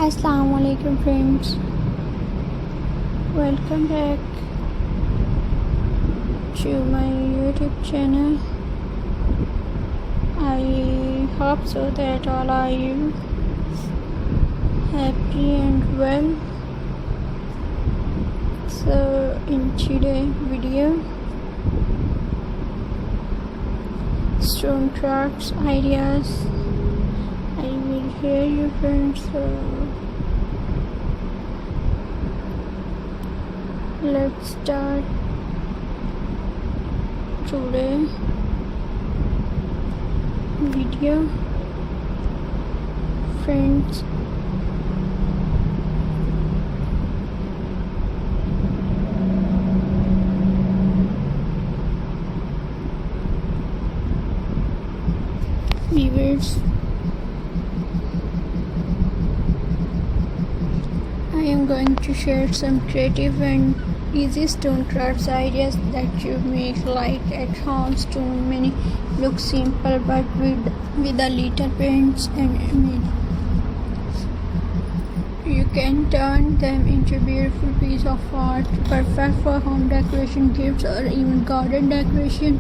Assalamu alaikum friends, welcome back to my YouTube channel. I hope so that all are you happy and well. So in today's video, stone crafts ideas I will hear you friends. So let's start today video friends. Viewers, I am going to share some creative and easy stone crafts ideas that you make like at home. Stone many look simple, but with a little paints and you can turn them into a beautiful piece of art, perfect for home decoration, gifts, or even garden decoration.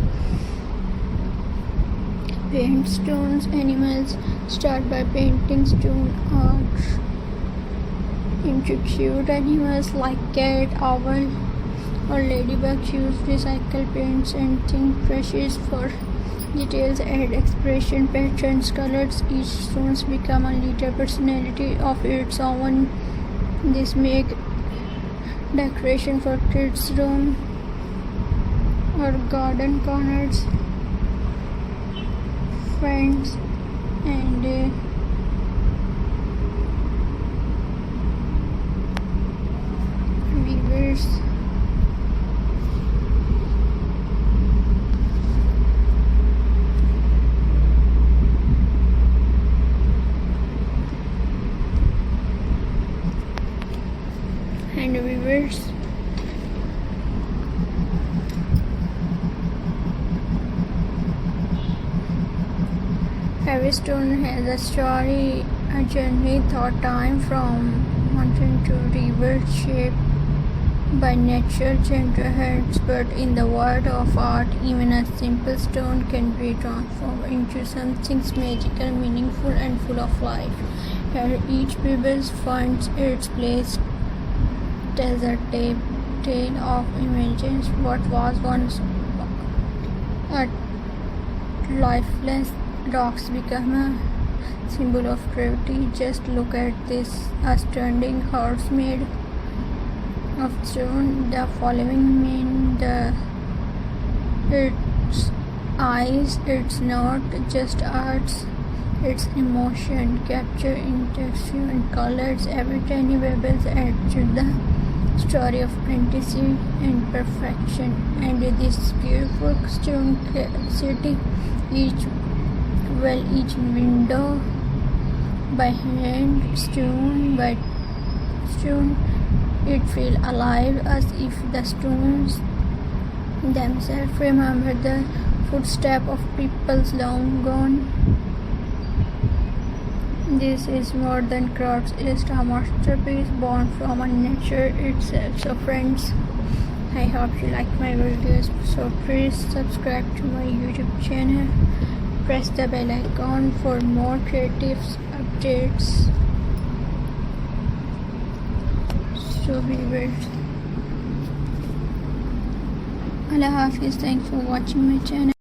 Paint stones animals. Start by painting stone art into cute animals like cat, owl, or ladybug. Use recycled paints and thin brushes for details. Add expression, patterns, colors. Each stone become a little personality of its own. This make decoration for kids' room or garden corners. Friends and viewers, every stone has a story, a journey thought time from mountain to river, shaped by nature, gentle hands. But in the world of art, even a simple stone can be transformed into something magical, meaningful, and full of life. Here, each pebble finds its place, tells a tale of imagines what was once a lifeless. Rocks become a symbol of gravity. Just look at this astounding horse made of stone. The following mean its eyes. It's not just arts, it's emotion, capture in texture and colors. Every tiny pebble adds to the story of fantasy and perfection. And this beautiful stone city, each window by hand, stone by stone, it feels alive, as if the stones themselves remember the footsteps of peoples long gone. This is more than crafts, it's a masterpiece born from nature itself. So friends, I hope you like my videos, so please subscribe to my YouTube channel. Press the bell icon for more creative updates. So viewers, Allah Hafiz, thanks for watching my channel.